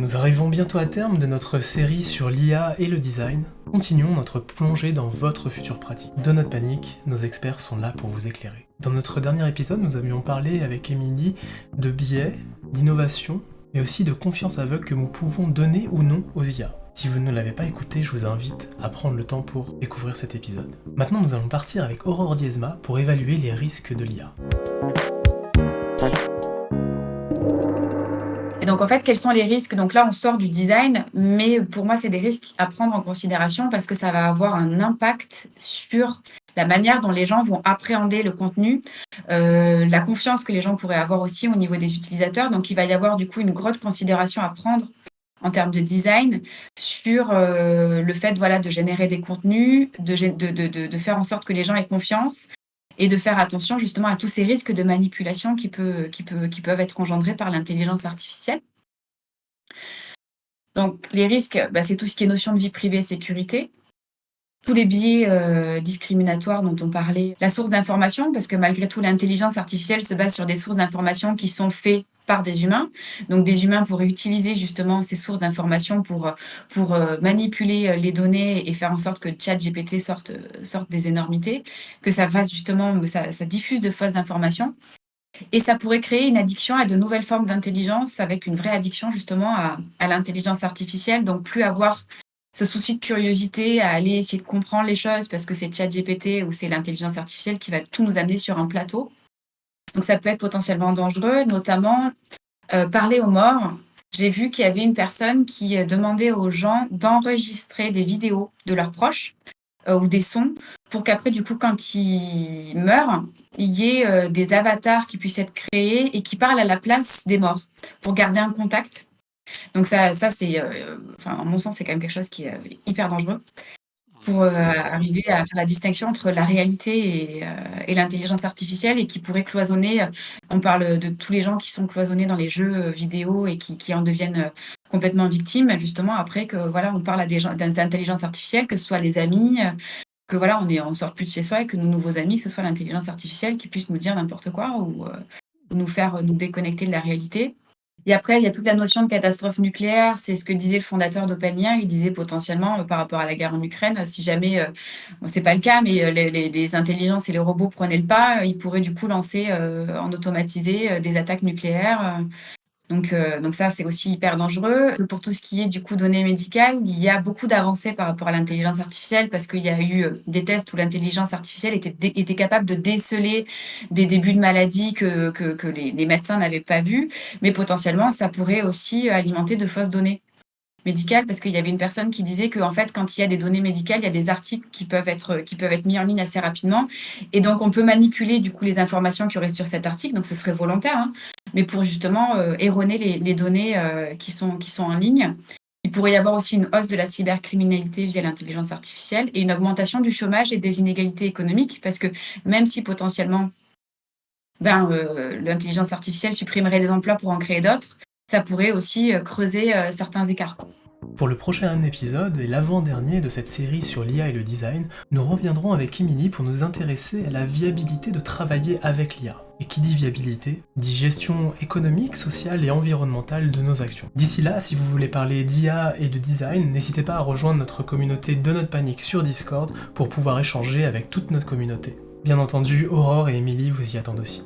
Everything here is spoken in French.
Nous arrivons bientôt à terme de notre série sur l'IA et le design. Continuons notre plongée dans votre futur pratique. Donut Panic, nos experts sont là pour vous éclairer. Dans notre dernier épisode, nous avions parlé avec Émilie de biais, d'innovation, mais aussi de confiance aveugle que nous pouvons donner ou non aux IA. Si vous ne l'avez pas écouté, je vous invite à prendre le temps pour découvrir cet épisode. Maintenant, nous allons partir avec Aurore Diezma pour évaluer les risques de l'IA. Et donc en fait, quels sont les risques? Donc là, on sort du design, mais pour moi, c'est des risques à prendre en considération parce que ça va avoir un impact sur la manière dont les gens vont appréhender le contenu, la confiance que les gens pourraient avoir aussi au niveau des utilisateurs. Donc il va y avoir du coup une grosse considération à prendre en termes de design sur le fait de générer des contenus, de faire en sorte que les gens aient confiance et de faire attention justement à tous ces risques de manipulation qui peuvent être engendrés par l'intelligence artificielle. Donc les risques, c'est tout ce qui est notion de vie privée et sécurité, tous les biais discriminatoires dont on parlait, la source d'information, parce que malgré tout, l'intelligence artificielle se base sur des sources d'information qui sont faites par des humains. Donc des humains pourraient utiliser justement ces sources d'information pour manipuler les données et faire en sorte que ChatGPT sorte des énormités, que ça fasse justement, ça diffuse de fausses informations. Et ça pourrait créer une addiction à de nouvelles formes d'intelligence, avec une vraie addiction justement à l'intelligence artificielle. Donc plus avoir ce souci de curiosité à aller essayer de comprendre les choses parce que c'est ChatGPT ou c'est l'intelligence artificielle qui va tout nous amener sur un plateau. Donc ça peut être potentiellement dangereux, notamment parler aux morts. J'ai vu qu'il y avait une personne qui demandait aux gens d'enregistrer des vidéos de leurs proches ou des sons pour qu'après, du coup, quand ils meurent, il y ait des avatars qui puissent être créés et qui parlent à la place des morts pour garder un contact. Donc ça c'est, à mon sens, c'est quand même quelque chose qui est hyper dangereux pour arriver à faire la distinction entre la réalité et l'intelligence artificielle et qui pourrait cloisonner. On parle de tous les gens qui sont cloisonnés dans les jeux vidéo et qui en deviennent complètement victimes, justement, après que on parle à des intelligences artificielles, que ce soit les amis, que on sort plus de chez soi et que nos nouveaux amis, que ce soit l'intelligence artificielle qui puisse nous dire n'importe quoi ou nous faire nous déconnecter de la réalité. Et après, il y a toute la notion de catastrophe nucléaire. C'est ce que disait le fondateur d'OpenAI. Il disait potentiellement, par rapport à la guerre en Ukraine, si jamais, c'est pas le cas, mais les intelligences et les robots prenaient le pas, ils pourraient du coup lancer en automatisé des attaques nucléaires. Donc ça, c'est aussi hyper dangereux. Pour tout ce qui est du coup données médicales, il y a beaucoup d'avancées par rapport à l'intelligence artificielle parce qu'il y a eu des tests où l'intelligence artificielle était capable de déceler des débuts de maladies que les médecins n'avaient pas vus, mais potentiellement, ça pourrait aussi alimenter de fausses données médicales parce qu'il y avait une personne qui disait qu'en fait, quand il y a des données médicales, il y a des articles qui peuvent être mis en ligne assez rapidement et donc on peut manipuler du coup les informations qu'il y aurait sur cet article, donc ce serait volontaire, hein, mais pour justement erroner les données qui sont en ligne. Il pourrait y avoir aussi une hausse de la cybercriminalité via l'intelligence artificielle et une augmentation du chômage et des inégalités économiques parce que même si potentiellement l'intelligence artificielle supprimerait des emplois pour en créer d'autres, ça pourrait aussi creuser certains écarts. Pour le prochain épisode et l'avant-dernier de cette série sur l'IA et le design, nous reviendrons avec Émilie pour nous intéresser à la viabilité de travailler avec l'IA. Et qui dit viabilité, dit gestion économique, sociale et environnementale de nos actions. D'ici là, si vous voulez parler d'IA et de design, n'hésitez pas à rejoindre notre communauté Donut Panic sur Discord pour pouvoir échanger avec toute notre communauté. Bien entendu, Aurore et Émilie vous y attendent aussi.